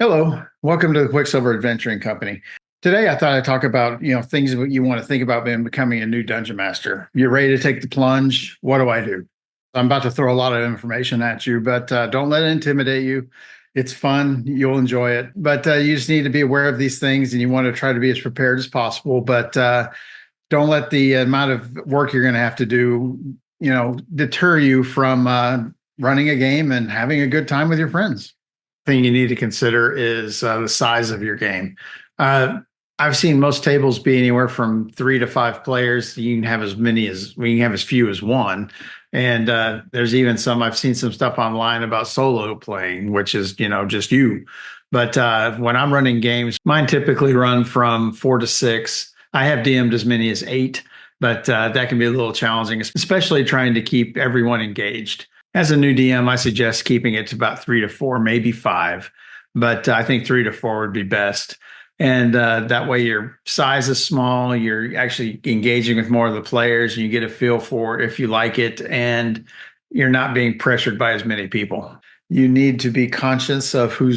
Hello, welcome to the Quicksilver Adventuring Company. Today, I thought I'd talk about things that you want to think about when becoming a new dungeon master. You're ready to take the plunge. What do I do? I'm about to throw a lot of information at you, but don't let it intimidate you. It's fun. You'll enjoy it, but you just need to be aware of these things, and you want to try to be as prepared as possible. But don't let the amount of work you're going to have to do, deter you from running a game and having a good time with your friends. Thing you need to consider is the size of your game. I've seen most tables be anywhere from 3 to 5 players. You can have we can have as few as one. And there's even I've seen some stuff online about solo playing, which is, just you. But when I'm running games, mine typically run from 4 to 6. I have DM'd as many as 8, but that can be a little challenging, especially trying to keep everyone engaged. As a new DM, I suggest keeping it to about 3 to 4, maybe 5, but I think 3 to 4 would be best. And that way your size is small, you're actually engaging with more of the players, and you get a feel for if you like it, and you're not being pressured by as many people. You need to be conscious of who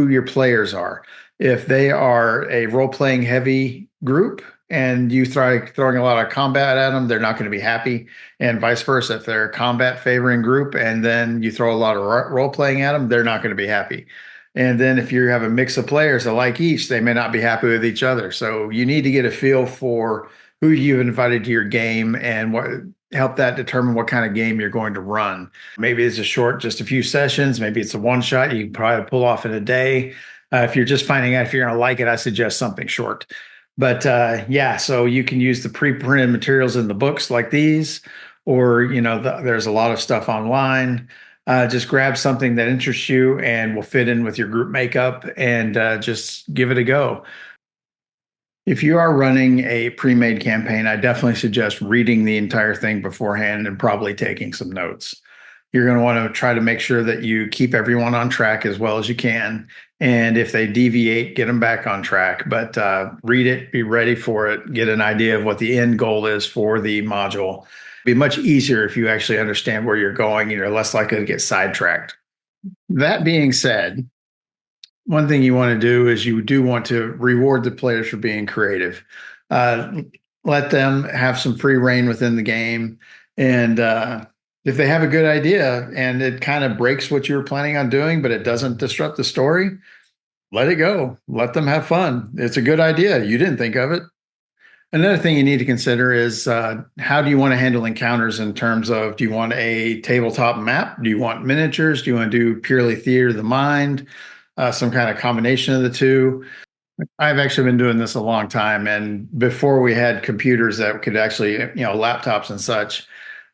your players are. If they are a role-playing heavy group, and you throwing a lot of combat at them, they're not going to be happy. And vice versa. If they're a combat favoring group and then you throw a lot of role playing at them, they're not going to be happy. And then if you have a mix of players that like each, they may not be happy with each other. So you need to get a feel for who you've invited to your game and help that determine what kind of game you're going to run. Maybe it's just a few sessions. Maybe it's a one shot you can probably pull off in a day. If you're just finding out if you're going to like it, I suggest something short. But so you can use the pre-printed materials in the books like these, or there's a lot of stuff online. Just grab something that interests you and will fit in with your group makeup, and just give it a go. If you are running a pre-made campaign, I definitely suggest reading the entire thing beforehand and probably taking some notes. You're going to want to try to make sure that you keep everyone on track as well as you can. And if they deviate, get them back on track. But read it, be ready for it, get an idea of what the end goal is for the module. It'd be much easier if you actually understand where you're going, and you're less likely to get sidetracked. That being said, one thing you want to do is you do want to reward the players for being creative. Let them have some free reign within the game. And if they have a good idea and it kind of breaks what you were planning on doing, but it doesn't disrupt the story, let it go. Let them have fun. It's a good idea. You didn't think of it. Another thing you need to consider is how do you want to handle encounters in terms of, do you want a tabletop map? Do you want miniatures? Do you want to do purely theater of the mind? Some kind of combination of the two? I've actually been doing this a long time. And before we had computers that could actually, laptops and such,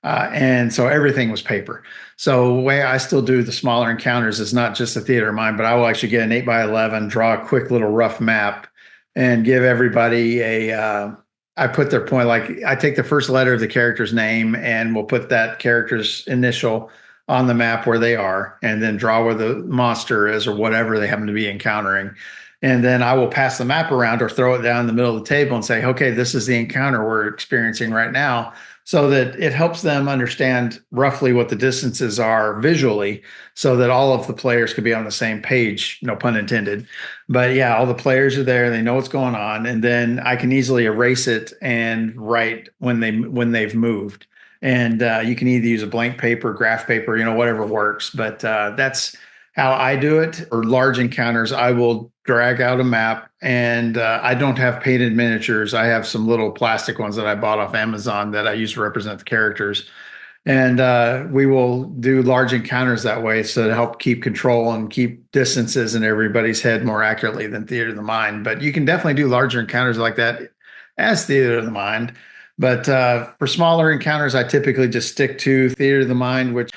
and so everything was paper. So the way I still do the smaller encounters is not just a theater of mind, but I will actually get an 8x11, draw a quick little rough map, and give everybody I put their point, like I take the first letter of the character's name and we'll put that character's initial on the map where they are, and then draw where the monster is or whatever they happen to be encountering. And then I will pass the map around or throw it down in the middle of the table and say, okay, this is the encounter we're experiencing right now, so that it helps them understand roughly what the distances are visually, so that all of the players could be on the same page, no pun intended. But yeah, all the players are there, they know what's going on, and then I can easily erase it and write when they've moved. And you can either use a blank paper, graph paper, whatever works. But that's how I do it. For large encounters, I will drag out a map, and I don't have painted miniatures. I have some little plastic ones that I bought off Amazon that I use to represent the characters. And we will do large encounters that way, so to help keep control and keep distances in everybody's head more accurately than theater of the mind. But you can definitely do larger encounters like that as theater of the mind. But for smaller encounters, I typically just stick to theater of the mind, which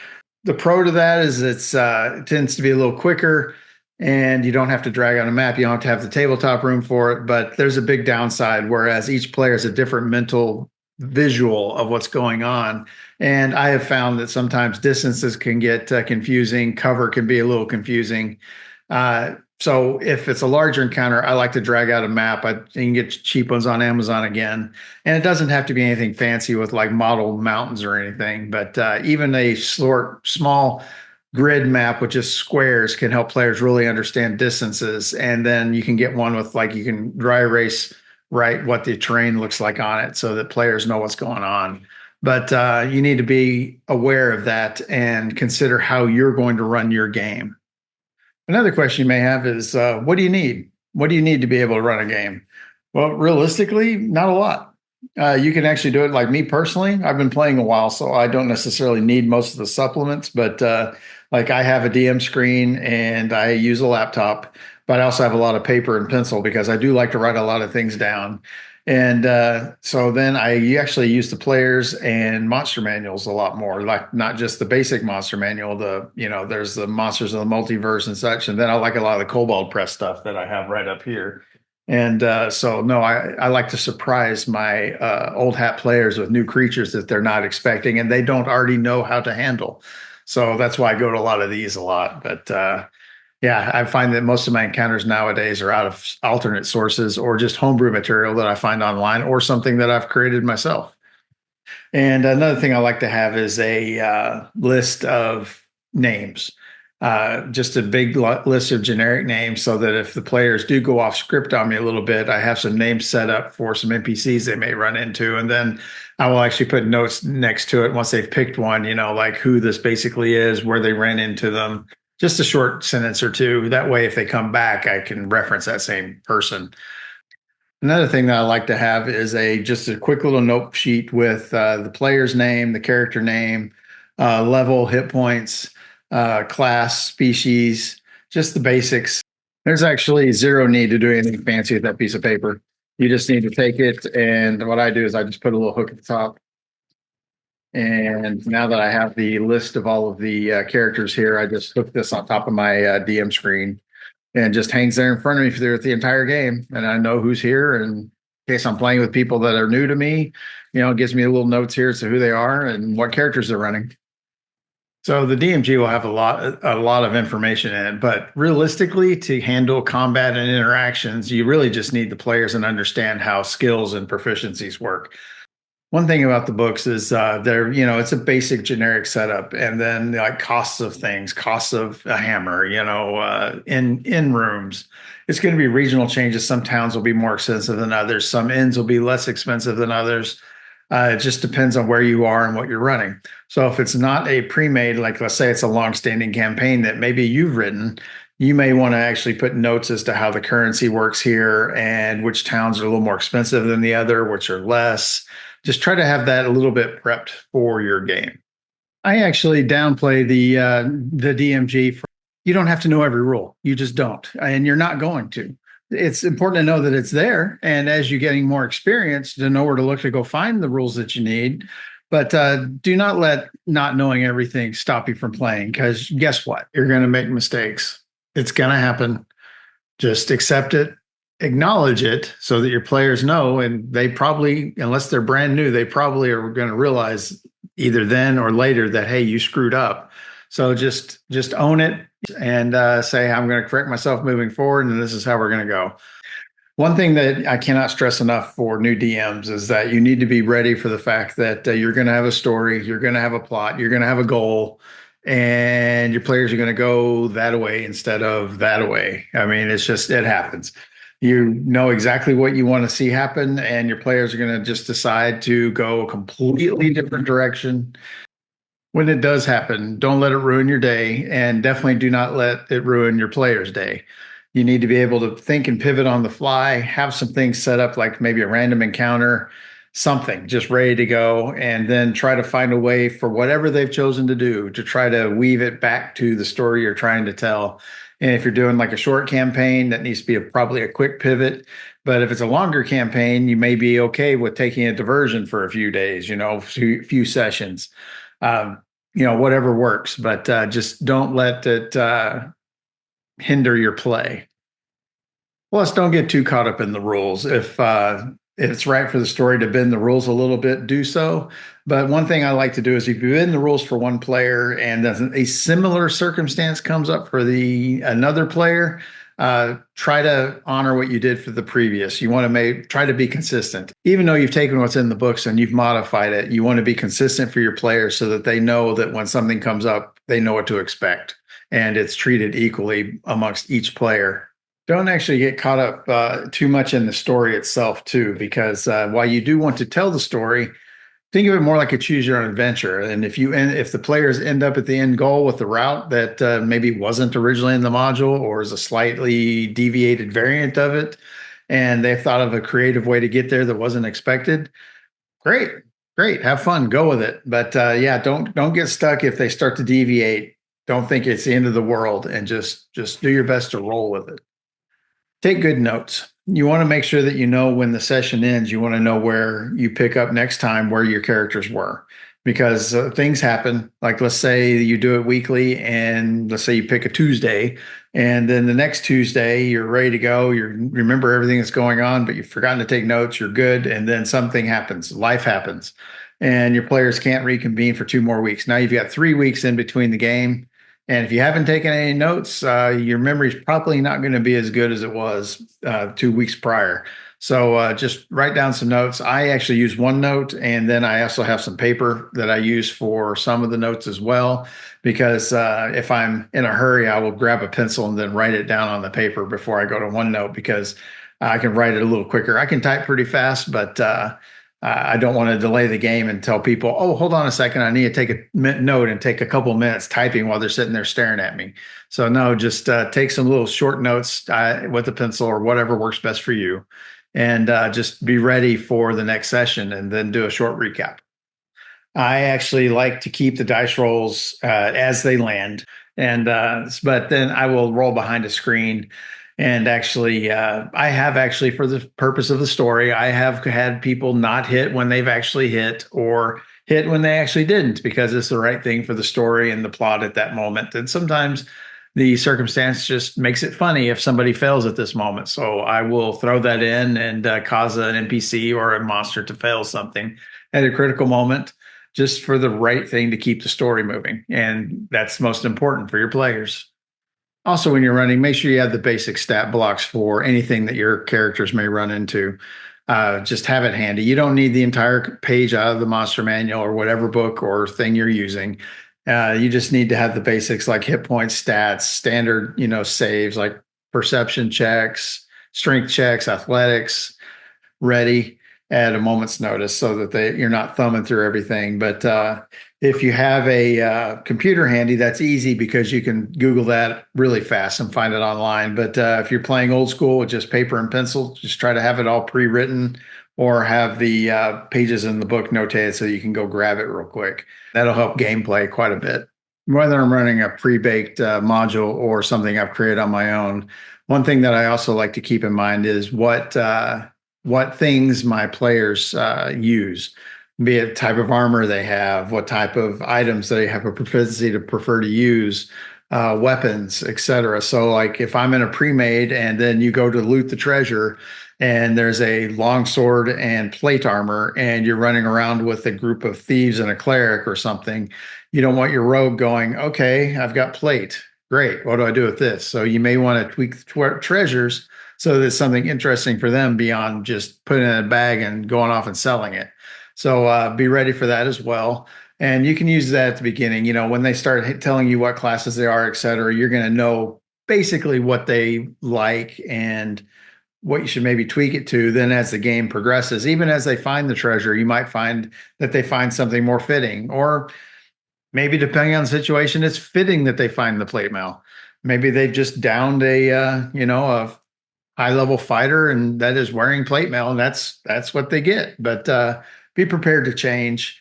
the pro to that is it tends to be a little quicker, and you don't have to drag out a map. You don't have to have the tabletop room for it, but there's a big downside, whereas each player has a different mental visual of what's going on. And I have found that sometimes distances can get confusing. Cover can be a little confusing. So if it's a larger encounter, I like to drag out a map. You can get cheap ones on Amazon again. And it doesn't have to be anything fancy with like model mountains or anything, but even a small grid map with just squares can help players really understand distances. And then you can get one with like you can dry erase right what the terrain looks like on it so that players know what's going on. But you need to be aware of that and consider how you're going to run your game. Another question you may have is what do you need? What do you need to be able to run a game? Well, realistically, not a lot. You can actually do it like me personally. I've been playing a while, so I don't necessarily need most of the supplements, but like I have a DM screen and I use a laptop, but I also have a lot of paper and pencil because I do like to write a lot of things down. And so then I actually use the players and monster manuals a lot more, like not just the basic monster manual, there's the monsters of the multiverse and such. And then I like a lot of the Kobold Press stuff that I have right up here. And so, no, I like to surprise my old hat players with new creatures that they're not expecting and they don't already know how to handle. So that's why I go to a lot of these a lot. But yeah, I find that most of my encounters nowadays are out of alternate sources or just homebrew material that I find online or something that I've created myself. And another thing I like to have is a list of names, just a big list of generic names so that if the players do go off script on me a little bit, I have some names set up for some NPCs they may run into. And then I will actually put notes next to it once they've picked one, like who this basically is, where they ran into them. Just a short sentence or two. That way, if they come back, I can reference that same person. Another thing that I like to have is just a quick little note sheet with the player's name, the character name, level, hit points, class, species, just the basics. There's actually zero need to do anything fancy with that piece of paper. You just need to take it, and what I do is I just put a little hook at the top. And now that I have the list of all of the characters here, I just hook this on top of my DM screen and just hangs there in front of me throughout the entire game. And I know who's here. And in case I'm playing with people that are new to me, it gives me a little notes here as to who they are and what characters they're running. So the DMG will have a lot of information in it, but realistically, to handle combat and interactions, you really just need the players and understand how skills and proficiencies work. One thing about the books is it's a basic generic setup, and then like costs of things, costs of a hammer, in rooms. It's going to be regional changes. Some towns will be more expensive than others. Some inns will be less expensive than others. It just depends on where you are and what you're running. So if it's not a pre-made, like let's say it's a long-standing campaign that maybe you've written, you may want to actually put notes as to how the currency works here and which towns are a little more expensive than the other, which are less. Just try to have that a little bit prepped for your game. I actually downplay the DMG. You don't have to know every rule. You just don't, and you're not going to. It's important to know that it's there, and as you're getting more experience, to know where to look to go find the rules that you need. But do not let not knowing everything stop you from playing, because guess what? You're going to make mistakes. It's going to happen. Just accept it. Acknowledge it so that your players know, and they probably, unless they're brand new, they probably are going to realize either then or later that, hey, you screwed up. So just own it and say, I'm going to correct myself moving forward, and this is how we're going to go. One thing that I cannot stress enough for new DMs is that you need to be ready for the fact that you're going to have a story, you're going to have a plot, you're going to have a goal, and your players are going to go that way instead of that way. I mean, it happens. You know exactly what you want to see happen, and your players are going to just decide to go a completely different direction. When it does happen, don't let it ruin your day, and definitely do not let it ruin your players' day. You need to be able to think and pivot on the fly, have some things set up like maybe a random encounter, something just ready to go, and then try to find a way for whatever they've chosen to do to try to weave it back to the story you're trying to tell. And if you're doing like a short campaign, that needs to be probably a quick pivot. But if it's a longer campaign, you may be okay with taking a diversion for a few days, few sessions, whatever works. But just don't let it hinder your play. Plus, don't get too caught up in the rules. If it's right for the story to bend the rules a little bit, do so. But one thing I like to do is if you bend the rules for one player and a similar circumstance comes up for another player, try to honor what you did for the previous. You want to try to be consistent. Even though you've taken what's in the books and you've modified it, you want to be consistent for your players so that they know that when something comes up, they know what to expect and it's treated equally amongst each player. Don't actually get caught up too much in the story itself, too, because while you do want to tell the story, think of it more like a choose your own adventure. And if the players end up at the end goal with the route that maybe wasn't originally in the module or is a slightly deviated variant of it, and they've thought of a creative way to get there that wasn't expected, great, great, have fun, go with it. But yeah, don't get stuck if they start to deviate. Don't think it's the end of the world, and just do your best to roll with it. Take good notes. You want to make sure that you know when the session ends, you want to know where you pick up next time where your characters were, because things happen. Like, let's say you do it weekly, and let's say you pick a Tuesday, and then the next Tuesday you're ready to go. You remember everything that's going on, but you've forgotten to take notes. You're good. And then something happens, life happens, and your players can't reconvene for 2 more weeks. Now you've got 3 weeks in between the game. And if you haven't taken any notes, your memory is probably not going to be as good as it was 2 weeks prior. So just write down some notes. I actually use OneNote, and then I also have some paper that I use for some of the notes as well, because if I'm in a hurry, I will grab a pencil and then write it down on the paper before I go to OneNote, because I can write it a little quicker. I can type pretty fast, but I don't want to delay the game and tell people, oh, hold on a second, I need to take a note and take a couple minutes typing while they're sitting there staring at me. So no, just take some little short notes with a pencil or whatever works best for you, and just be ready for the next session and then do a short recap. I actually like to keep the dice rolls as they land, and but then I will roll behind a screen. And actually, I have actually, for the purpose of the story, I have had people not hit when they've actually hit, or hit when they actually didn't, because it's the right thing for the story and the plot at that moment. And sometimes the circumstance just makes it funny if somebody fails at this moment. So I will throw that in and cause an NPC or a monster to fail something at a critical moment, just for the right thing to keep the story moving. And that's most important for your players. Also, when you're running, make sure you have the basic stat blocks for anything that your characters may run into. Just have it handy. You don't need the entire page out of the monster manual or whatever book or thing you're using. You just need to have the basics like hit points, stats, standard, saves like perception checks, strength checks, athletics, ready at a moment's notice, so that you're not thumbing through everything. But if you have a computer handy, that's easy, because you can Google that really fast and find it online. But if you're playing old school with just paper and pencil, just try to have it all pre-written, or have the pages in the book notated so you can go grab it real quick. That'll help gameplay quite a bit. Whether I'm running a pre-baked module or something I've created on my own, one thing that I also like to keep in mind is what things my players use, be it type of armor they have, what type of items they have a propensity to prefer to use, weapons, etc. So like if I'm in a pre-made and then you go to loot the treasure and there's a longsword and plate armor, and you're running around with a group of thieves and a cleric or something, you don't want your rogue going, okay, I've got plate. Great. What do I do with this? So you may want to tweak the treasures so there's something interesting for them beyond just putting it in a bag and going off and selling it. So be ready for that as well. And you can use that at the beginning. When they start telling you what classes they are, et cetera, you're going to know basically what they like and what you should maybe tweak it to. Then as the game progresses, even as they find the treasure, you might find that they find something more fitting, or maybe depending on the situation, it's fitting that they find the plate mail. Maybe they've just downed a high-level fighter, and that is wearing plate mail, and that's what they get. But be prepared to change.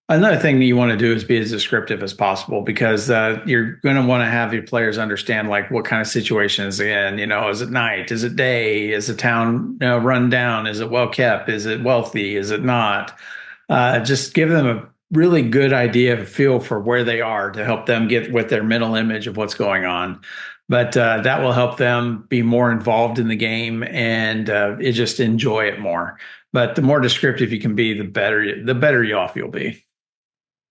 Another thing that you want to do is be as descriptive as possible, because you're going to want to have your players understand like what kind of situation is it in. Is it night? Is it day? Is the town run down? Is it well kept? Is it wealthy? Is it not? Just give them a really good idea, of feel for where they are, to help them get with their mental image of what's going on. But that will help them be more involved in the game and just enjoy it more. But the more descriptive you can be, the better you off you'll be.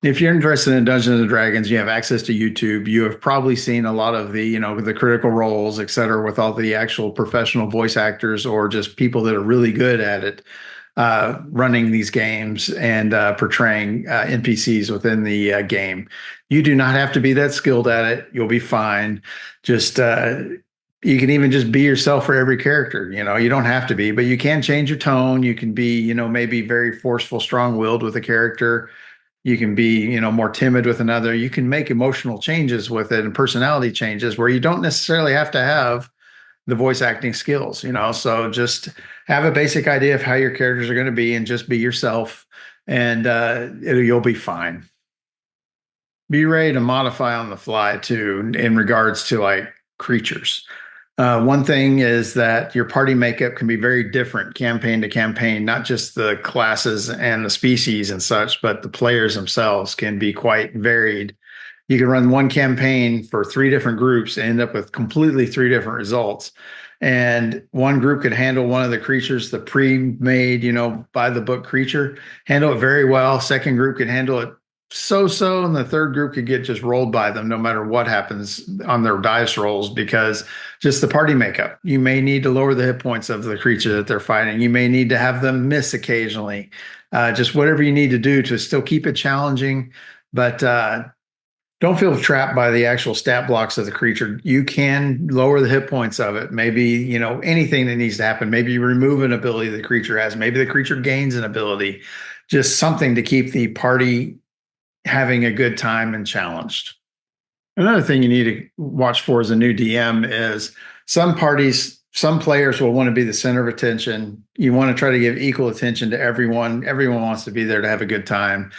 If you're interested in Dungeons and Dragons, you have access to YouTube. You have probably seen a lot of the, the Critical Roles, et cetera, with all the actual professional voice actors or just people that are really good at it, running these games and portraying NPCs within the game. You do not have to be that skilled at it. You'll be fine. Just you can even just be yourself for every character. You don't have to be, but you can change your tone. You can be, maybe very forceful, strong-willed with a character. You can be, more timid with another. You can make emotional changes with it and personality changes where you don't necessarily have to have the voice acting skills, So just have a basic idea of how your characters are going to be and just be yourself, and you'll be fine. Be ready to modify on the fly too, in regards to like creatures. One thing is that your party makeup can be very different campaign to campaign, not just the classes and the species and such, but the players themselves can be quite varied. You can run one campaign for 3 different groups and end up with completely 3 different results. And one group could handle one of the creatures, the pre-made, by the book creature, handle it very well. Second group could handle it so-so, and the third group could get just rolled by them no matter what happens on their dice rolls, because just the party makeup. You may need to lower the hit points of the creature that they're fighting. You may need to have them miss occasionally. Just whatever you need to do to still keep it challenging, but don't feel trapped by the actual stat blocks of the creature. You can lower the hit points of it. Maybe, anything that needs to happen. Maybe you remove an ability the creature has. Maybe the creature gains an ability. Just something to keep the party having a good time and challenged. Another thing you need to watch for as a new DM is some players will want to be the center of attention. You want to try to give equal attention to everyone. Everyone wants to be there to have a good time.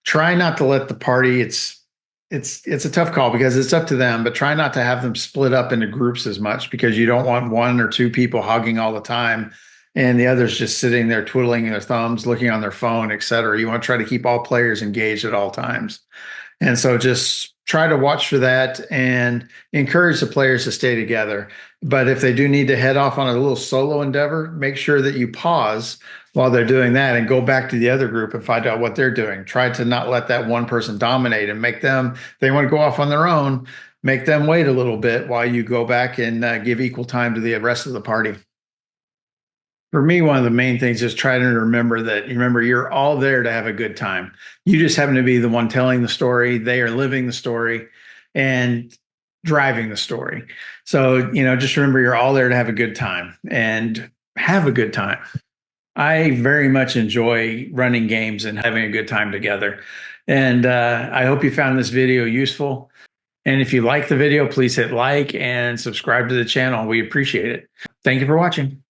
Try not to let the party, it's a tough call because it's up to them, but try not to have them split up into groups as much, because you don't want 1 or 2 people hugging all the time and the others just sitting there twiddling their thumbs, looking on their phone, et cetera. You want to try to keep all players engaged at all times. And so just try to watch for that and encourage the players to stay together. But if they do need to head off on a little solo endeavor, make sure that you pause while they're doing that and go back to the other group and find out what they're doing. Try to not let that one person dominate and make them, if they want to go off on their own, make them wait a little bit while you go back and give equal time to the rest of the party. For me, one of the main things is try to remember that you're all there to have a good time. You just happen to be the one telling the story. They are living the story and driving the story. So, just remember you're all there to have a good time and have a good time. I very much enjoy running games and having a good time together. And I hope you found this video useful. And if you like the video, please hit like and subscribe to the channel. We appreciate it. Thank you for watching.